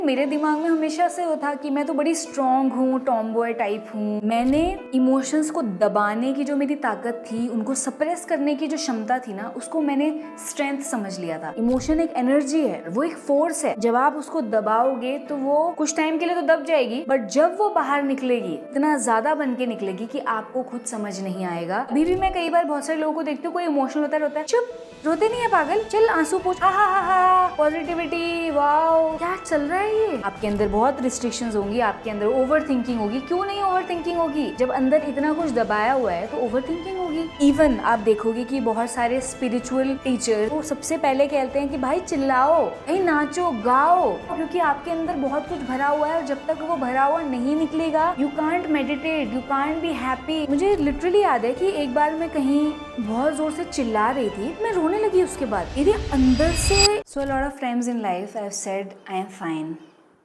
मेरे दिमाग में हमेशा से वो था कि मैं तो बड़ी स्ट्रॉन्ग हूँ, टॉमबॉय टाइप हूँ। मैंने इमोशंस को दबाने की जो मेरी ताकत थी, उनको सप्रेस करने की जो क्षमता थी ना, उसको मैंने स्ट्रेंथ समझ लिया था। इमोशन एक एनर्जी है, वो एक फोर्स है। जब आप उसको दबाओगे तो वो कुछ टाइम के लिए तो दब जाएगी, बट जब वो बाहर निकलेगी इतना ज्यादा बन के निकलेगी कि आपको खुद समझ नहीं आएगा। अभी भी मैं कई बार बहुत सारे लोगों को देखती हूँ, कोई इमोशनल रोता है, चुप, रोते नहीं है पागल, चल आंसू पोंछ, हा पॉजिटिविटी, वाओ क्या चल रहा है ये। आपके अंदर बहुत रिस्ट्रिक्शंस होंगी, आपके अंदर ओवर थिंकिंग होगी। क्यों नहीं ओवर थिंकिंग होगी? जब अंदर इतना कुछ दबाया हुआ है तो ओवर थिंकिंग होगी। इवन आप देखोगे कि बहुत सारे स्पिरिचुअल टीचर वो सबसे पहले कहते हैं कि भाई चिल्लाओ, भाई नाचो, गाओ, क्योंकि आपके अंदर बहुत कुछ भरा हुआ है और जब तक वो भरा हुआ नहीं निकलेगा, you can't meditate, you can't be happy. मुझे लिटरली याद है कि एक बार मैं कहीं बहुत जोर से चिल्ला रही थी, मैं रोने लगी उसके बाद मेरे अंदर से। So lot of times in life I have said I am fine,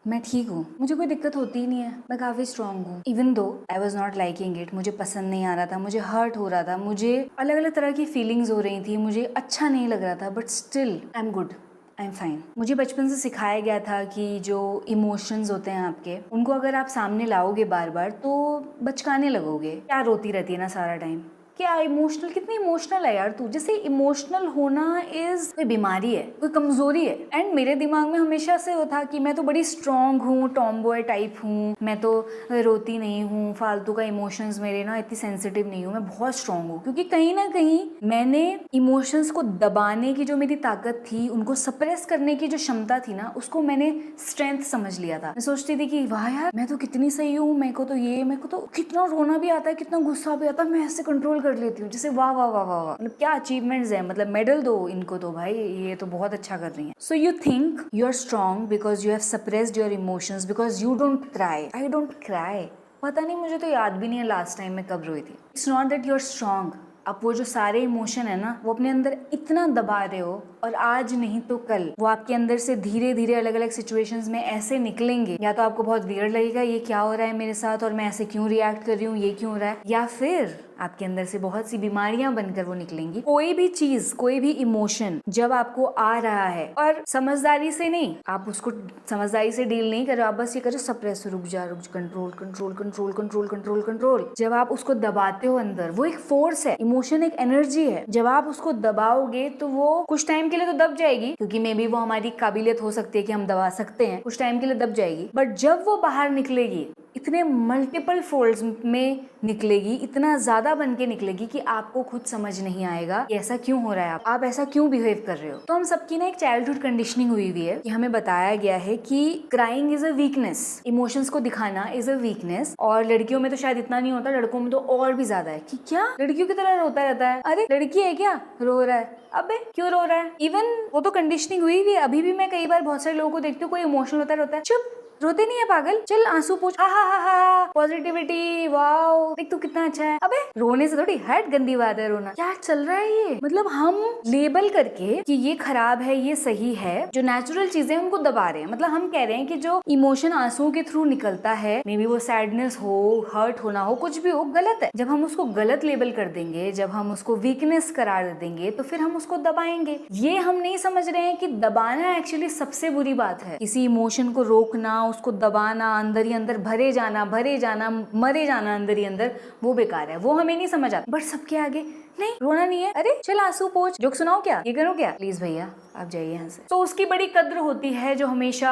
मैं ठीक हूँ, मुझे कोई दिक्कत होती ही नहीं है, मैं काफी स्ट्रॉन्ग हूँ। Even though I was not liking it, मुझे पसंद नहीं आ रहा था, मुझे हर्ट हो रहा था, मुझे अलग अलग तरह की फीलिंग्स हो रही थी, मुझे अच्छा नहीं लग रहा था, but still I am good, I am fine. मुझे बचपन से सिखाया गया था कि जो इमोशंस होते हैं आपके, उनको अगर आप सामने लाओगे बार बार तो बचकाने लगोगे। क्या रोती रहती है ना सारा टाइम, क्या इमोशनल, कितनी इमोशनल है यार तू। जैसे इमोशनल होना इज कोई बीमारी है, कोई कमजोरी है। एंड मेरे दिमाग में हमेशा से वो था कि मैं तो बड़ी स्ट्रॉन्ग हूँ, टॉमबॉय टाइप हूँ, मैं तो रोती नहीं हूँ, फालतू का इमोशंस मेरे ना इतनी सेंसिटिव नहीं हूँ, मैं बहुत स्ट्रॉन्ग हूँ। क्योंकि कहीं ना कहीं मैंने इमोशंस को दबाने की जो मेरी ताकत थी, उनको सप्रेस करने की जो क्षमता थी ना, उसको मैंने स्ट्रेंथ समझ लिया था। मैं सोचती थी कि वाह यार मैं तो कितनी सही हूँ, मेरे को तो कितना रोना भी आता है, कितना गुस्सा भी आता है, मैं ऐसे कंट्रोल कर लेती हूँ। जैसे वाह वाह वाह वाह वाह, मतलब क्या अचीवमेंट्स है, मतलब मेडल दो इनको तो भाई, ये तो बहुत अच्छा कर रही है। So you think you are strong because you have suppressed your emotions, because you don't cry. I don't cry, पता नहीं, मुझे तो याद भी नहीं है लास्ट टाइम मैं कब रोई थी। It's not that you are strong, आप वो जो सारे इमोशन है ना, वो अपने अंदर इतना दबा रहे हो और आज नहीं तो कल वो आपके अंदर से धीरे धीरे अलग अलग सिचुएशंस में ऐसे निकलेंगे। या तो आपको बहुत वियर्ड लगेगा, ये क्या हो रहा है मेरे साथ और मैं ऐसे क्यों रिएक्ट कर रही हूँ, ये क्यों हो रहा है, या फिर आपके अंदर से बहुत सी बीमारियां बनकर वो निकलेंगी। कोई भी चीज, कोई भी इमोशन जब आपको आ रहा है और समझदारी से नहीं, आप उसको समझदारी से डील नहीं करो, आप बस ये करो सप्रेस, रुक जा, control control control control control control. जब आप उसको दबाते हो अंदर, वो एक फोर्स है, इमोशन एक एनर्जी है। जब आप उसको दबाओगे तो वो कुछ टाइम के लिए तो दब जाएगी, क्योंकि मे बी वो हमारी काबिलियत हो सकती है कि हम दबा सकते हैं, कुछ टाइम के लिए दब जाएगी, बट जब वो बाहर निकलेगी इतने मल्टीपल फोल्ड्स में निकलेगी, इतना ज्यादा बन के निकलेगी कि आपको खुद समझ नहीं आएगा कि ऐसा क्यों हो रहा है, आप ऐसा क्यों बिहेव कर रहे हो। तो हम सबकी ना एक चाइल्डहुड कंडीशनिंग हुई हुई है कि हमें बताया गया है कि crying is a weakness, emotions को दिखाना इज अ वीकनेस। और लड़कियों में तो शायद इतना नहीं होता, लड़कों में तो और भी ज्यादा है कि क्या लड़कियों की तरह रोता रहता है, अरे लड़की है क्या रो रहा है, अबे क्यों रो रहा है। इवन वो तो कंडीशनिंग हुई हुई है। अभी भी मैं कई बार बहुत सारे लोगों को देखती हूँ, कोई इमोशनल होता है, चुप, रोते नहीं है पागल, चल आंसू पोंछ, हा पॉजिटिविटी, वाओ देख तू कितना अच्छा है। अबे रोने से थोड़ी, हट गंदी बात है रोना, क्या चल रहा है ये। मतलब हम लेबल करके कि ये खराब है, ये सही है, जो नेचुरल चीजें उनको दबा रहे हैं। मतलब हम कह रहे हैं कि जो इमोशन आंसुओं के थ्रू निकलता है, मे बी वो सैडनेस हो, हर्ट होना हो, कुछ भी हो, गलत है। जब हम उसको गलत लेबल कर देंगे, जब हम उसको वीकनेस करार देंगे, तो फिर हम उसको दबाएंगे। ये हम नहीं समझ रहे हैं कि दबाना एक्चुअली सबसे बुरी बात है। किसी इमोशन को रोकना, उसको दबाना, अंदर ही अंदर भरे जाना, मरे जाना अंदर ही अंदर, वो बेकार है, वो हमें नहीं समझ आता। बट सबके आगे नहीं, रोना नहीं है, अरे चल आंसू पोंछ, जोक सुनाओ क्या, ये करो क्या, प्लीज भैया आप जाइए यहाँ से। तो उसकी बड़ी कद्र होती है जो हमेशा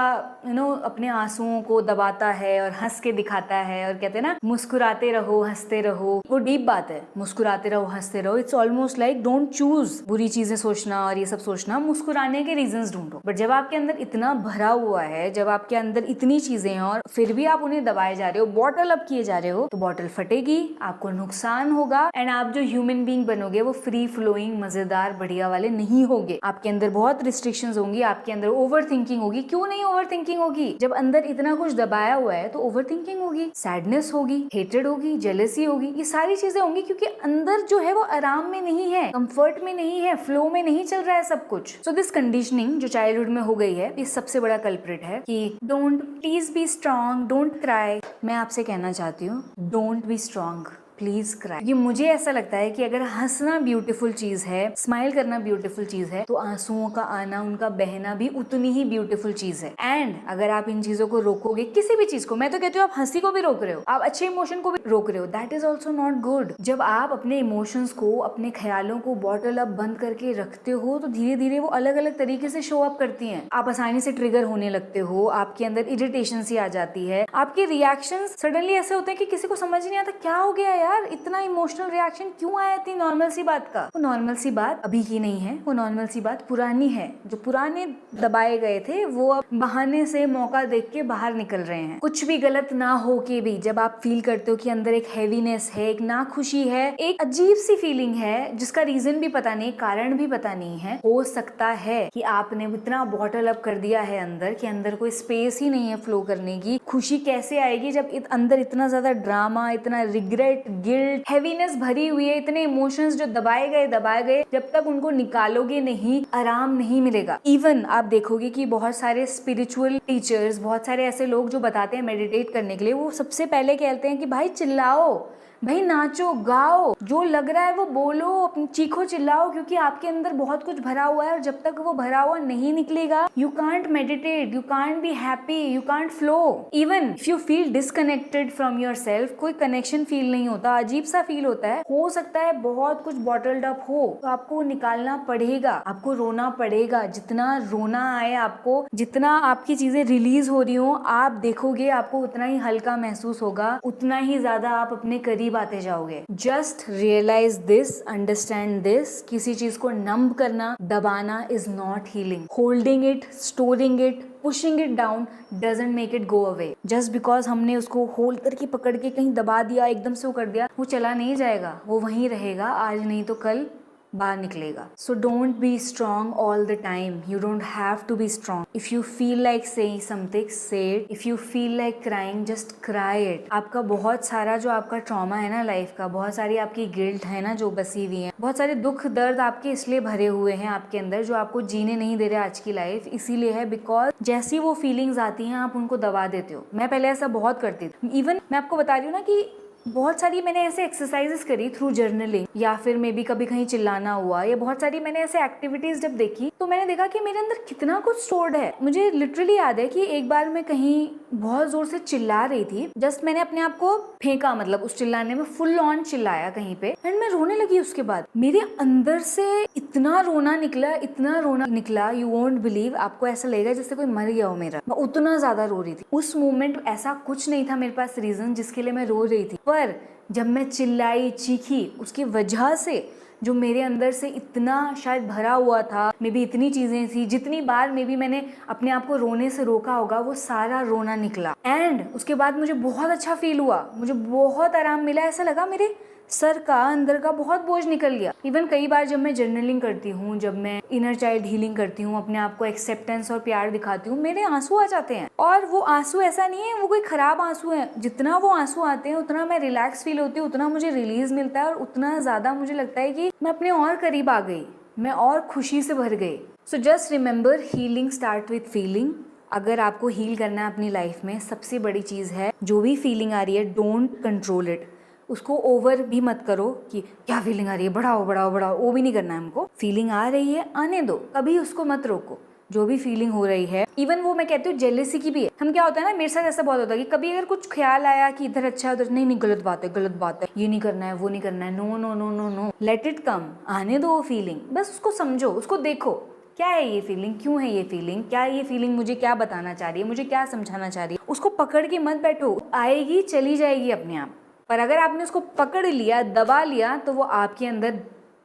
अपने आंसुओं को दबाता है और हंस के दिखाता है, और कहते हैं ना मुस्कुराते रहो हंसते रहो। वो डीप बात है, मुस्कुराते रहो हंसते रहो। It's almost like don't choose बुरी चीजें सोचना और ये सब सोचना, मुस्कुराने के रीजंस ढूंढो। बट जब आपके अंदर इतना भरा हुआ है, जब आपके अंदर इतनी चीजें हैं और फिर भी आप उन्हें दबाए जा रहे हो, बॉटल अप किए जा रहे हो, तो बॉटल फटेगी, आपको नुकसान होगा। एंड आप जो ह्यूमन बीइंग बनोगे वो फ्री फ्लोइंग, मजेदार, बढ़िया वाले नहीं होगे। आपके अंदर बहुत रिस्ट्रिक्शंस होंगी, आपके अंदर ओवर थिंकिंग होगी। क्यों नहीं ओवर थिंकिंग होगी? जब अंदर इतना कुछ दबाया हुआ है तो ओवर थिंकिंग होगी, सैडनेस होगी, हेट्रेड होगी, जेलसी होगी, ये सारी चीजें होंगी, क्योंकि अंदर जो है वो आराम में नहीं है, कंफर्ट में नहीं है, फ्लो में नहीं चल रहा है सब कुछ। सो दिस कंडीशनिंग जो चाइल्डहुड में हो गई है, ये सबसे बड़ा कल्प्रिट है कि don't, please be strong, don't cry. मैं आपसे कहना चाहती हूँ, don't be strong please cry. ये मुझे ऐसा लगता है कि अगर हंसना ब्यूटीफुल चीज है, स्माइल करना ब्यूटीफुल चीज है, तो आंसुओं का आना, उनका बहना भी उतनी ही ब्यूटीफुल चीज है। एंड अगर आप इन चीजों को रोकोगे, किसी भी चीज को, मैं तो कहती हूँ आप हंसी को भी रोक रहे हो, आप अच्छे इमोशन को भी रोक रहे हो, that is also not good. जब आप अपने इमोशंस को, अपने ख्यालों को बॉटल अप बंद करके रखते हो, तो धीरे धीरे वो अलग अलग तरीके से शो अप करती हैं। आप आसानी से ट्रिगर होने लगते हो, आपके अंदर इरिटेशन सी आ जाती है, आपके रिएक्शंस सडनली ऐसे होते हैं कि किसी को समझ नहीं आता क्या हो गया यार, इतना इमोशनल रिएक्शन क्यों आया इतनी नॉर्मल सी बात का। वो नॉर्मल सी बात अभी की नहीं है, वो नॉर्मल सी बात पुरानी है। जो पुराने दबाए गए थे वो अब बहाने से, मौका देख के बाहर निकल रहे हैं। कुछ भी गलत ना हो के भी जब आप फील करते हो कि अंदर एक हैवीनेस है, एक नाखुशी है, एक अजीब सी फीलिंग है जिसका रीजन भी पता नहीं, कारण भी पता नहीं है, हो सकता है कि आपने इतना बॉटल अप कर दिया है अंदर कि अंदर कोई स्पेस ही नहीं है फ्लो करने की। खुशी कैसे आएगी जब अंदर इतना ज्यादा ड्रामा, इतना रिग्रेट, गिल्ट, हैवीनेस भरी हुई है, इतने इमोशंस जो दबाए गए, जब तक उनको निकालोगे नहीं, आराम नहीं मिलेगा। इवन आप देखोगे कि बहुत सारे स्पिरिचुअल टीचर्स, बहुत सारे ऐसे लोग जो बताते हैं मेडिटेट करने के लिए, वो सबसे पहले कहते हैं कि भाई चिल्लाओ, भाई नाचो, गाओ, जो लग रहा है वो बोलो, चीखो, चिल्लाओ, क्योंकि आपके अंदर बहुत कुछ भरा हुआ है और जब तक वो भरा हुआ नहीं निकलेगा, you can't meditate, you can't be happy, you can't flow. Even if you feel disconnected from your self, कोई कनेक्शन फील नहीं होता, अजीब सा फील होता है, हो सकता है बहुत कुछ बॉटल्ड अप हो, तो आपको निकालना पड़ेगा, आपको रोना पड़ेगा। जितना रोना आए आपको, जितना आपकी चीजें रिलीज हो रही हो, आप देखोगे आपको उतना ही हल्का महसूस होगा, उतना ही ज्यादा आप अपने करीब आते जाओगे। Just realise this, understand this, किसी चीज को नंब करना, दबाना is not healing. Holding it, storing it, pushing it down doesn't make it go away. Just because हमने उसको होल्ड करके पकड़ के कहीं दबा दिया, एकदम से वो कर दिया, वो चला नहीं जाएगा, वो वहीं रहेगा, आज नहीं तो कल बाहर निकलेगा। So don't be strong all the time, you don't have to be strong. If you feel like saying something, say it. If you feel like crying, just cry it. आपका बहुत सारा जो आपका ट्रॉमा है ना लाइफ का, बहुत सारी आपकी गिल्ट है ना जो बसी हुई है, बहुत सारे दुख दर्द आपके इसलिए भरे हुए हैं आपके अंदर, जो आपको जीने नहीं दे रहे आज की लाइफ, इसीलिए है बिकॉज जैसी वो फीलिंग्स आती हैं आप उनको दबा देते हो। मैं पहले ऐसा बहुत करती थी। इवन मैं आपको बता रही हूँ ना कि बहुत सारी मैंने ऐसे एक्सरसाइजेस करी थ्रू जर्नलिंग, या फिर मे बी कभी कहीं चिल्लाना हुआ, या बहुत सारी मैंने ऐसे एक्टिविटीज जब देखी तो मैंने देखा कि मेरे अंदर कितना कुछ स्टोर्ड है। मुझे लिटरली याद है कि एक बार मैं कहीं बहुत जोर से चिल्ला रही थी, जस्ट मैंने अपने आप को फेंका, मतलब उस चिल्लाने में फुल ऑन चिल्लाया कहीं पे, एंड मैं रोने लगी। उसके बाद मेरे अंदर से इतना रोना निकला, इतना रोना निकला, यू वोंट बिलीव, आपको ऐसा लगेगा जैसे कोई मर गया हो मेरा, मैं उतना ज्यादा रो रही थी। उस मोमेंट ऐसा कुछ नहीं था मेरे पास रीजन जिसके लिए मैं रो रही थी, पर जब मैं चिल्लाई, चीखी, उसकी वजह से जो मेरे अंदर से इतना शायद भरा हुआ था, मे बी इतनी चीजें थी, जितनी बार मे बी मैंने अपने आप को रोने से रोका होगा, वो सारा रोना निकला। एंड उसके बाद मुझे बहुत अच्छा फील हुआ, मुझे बहुत आराम मिला, ऐसा लगा मेरे सर का, अंदर का बहुत बोझ निकल गया। इवन कई बार जब मैं जर्नलिंग करती हूँ, जब मैं इनर चाइल्ड हीलिंग करती हूँ, अपने आप को एक्सेप्टेंस और प्यार दिखाती हूँ, मेरे आंसू आ जाते हैं। और वो आंसू ऐसा नहीं है वो कोई खराब आंसू है, जितना वो आंसू आते हैं उतना मैं रिलैक्स फील होती हूँ, उतना मुझे रिलीज मिलता है, और उतना ज्यादा मुझे लगता है कि मैं अपने और करीब आ गई, मैं और खुशी से भर गई। So just remember, healing start with feeling. अगर आपको हील करना है अपनी लाइफ में, सबसे बड़ी चीज है जो भी फीलिंग आ रही है, डोंट कंट्रोल इट। उसको ओवर भी मत करो कि क्या फीलिंग आ रही है, बढ़ाओ बढ़ाओ बढ़ाओ, वो भी नहीं करना है हमको। फीलिंग आ रही है, आने दो, कभी उसको मत रोको। जो भी फीलिंग हो रही है, इवन वो मैं कहती हूँ जेलेसी की भी है। हम क्या होता है ना, मेरे साथ ऐसा बहुत होता है कि कभी अगर कुछ ख्याल आया कि इधर अच्छा है उधर नहीं, नहीं गलत बात है, गलत बात है, ये नहीं करना है, वो नहीं करना है, no no no no no, let it come, आने दो वो फीलिंग, बस उसको समझो, उसको देखो क्या है ये फीलिंग, क्यों है ये फीलिंग, क्या ये फीलिंग मुझे क्या बताना चाह रही है, मुझे क्या समझाना चाह रही है। उसको पकड़ के मत बैठो, आएगी चली जाएगी अपने आप। पर अगर आपने उसको पकड़ लिया, दबा लिया, तो वो आपके अंदर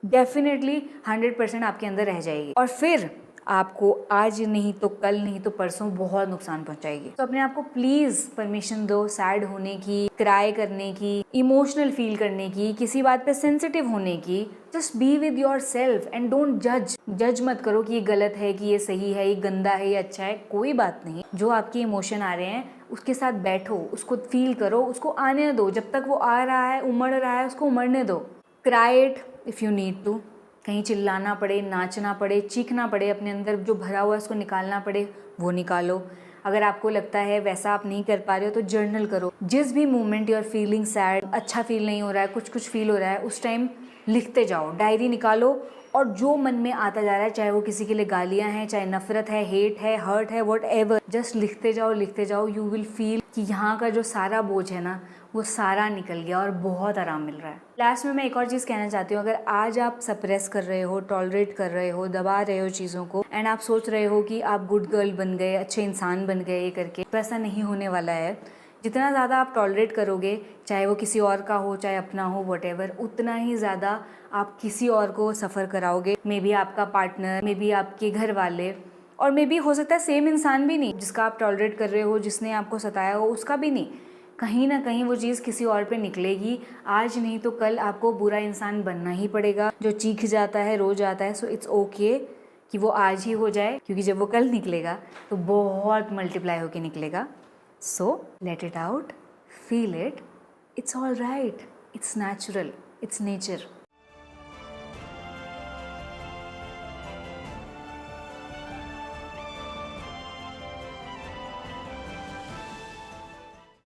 डेफिनेटली 100% आपके अंदर रह जाएगी, और फिर आपको आज नहीं तो कल नहीं तो परसों बहुत नुकसान पहुंचाएगी। तो अपने आप को प्लीज परमिशन दो सैड होने की, क्राई करने की, इमोशनल फील करने की, किसी बात पे सेंसिटिव होने की। Just be with your self and don't जज मत करो कि ये गलत है, कि ये सही है, ये गंदा है, ये अच्छा है, कोई बात नहीं। जो आपके इमोशन आ रहे हैं उसके साथ बैठो, उसको फील करो, उसको आने दो, जब तक वो आ रहा है, उमड़ रहा है, उसको उमड़ने दो। Cry it if you need to, कहीं चिल्लाना पड़े, नाचना पड़े, चीखना पड़े, अपने अंदर जो भरा हुआ है उसको निकालना पड़े, वो निकालो। अगर आपको लगता है वैसा आप नहीं कर पा रहे हो तो जर्नल करो। जिस भी moment you are feeling sad, अच्छा फील नहीं हो रहा है, कुछ फील हो रहा है, उस टाइम लिखते जाओ, डायरी निकालो और जो मन में आता जा रहा है, चाहे वो किसी के लिए गालियाँ हैं, चाहे नफरत है, हेट है, हर्ट है, वॉट एवर, जस्ट लिखते जाओ। यू विल फील कि यहाँ का जो सारा बोझ है ना वो सारा निकल गया और बहुत आराम मिल रहा है। लास्ट में मैं एक और चीज़ कहना चाहती हूँ, अगर आज आप सप्रेस कर रहे हो, टॉलरेट कर रहे हो, दबा रहे हो चीज़ों को एंड आप सोच रहे हो कि आप गुड गर्ल बन गए, अच्छे इंसान बन गए ये करके, तो ऐसा नहीं होने वाला है। जितना ज़्यादा आप टॉलरेट करोगे, चाहे वो किसी और का हो चाहे अपना हो वॉटेवर, उतना ही ज़्यादा आप किसी और को सफ़र कराओगे। मे बी आपका पार्टनर, मे बी आपके घर वाले, और मे बी हो सकता है सेम इंसान भी नहीं जिसका आप टॉलरेट कर रहे हो, जिसने आपको सताया हो उसका भी नहीं, कहीं ना कहीं वो चीज़ किसी और पे निकलेगी। आज नहीं तो कल आपको बुरा इंसान बनना ही पड़ेगा। जो चीख जाता है, रो जाता है, सो इट्स ओके कि वो आज ही हो जाए, क्योंकि जब वो कल निकलेगा तो बहुत मल्टीप्लाई होके निकलेगा। So let it out, feel it, it's all right, it's natural, it's nature.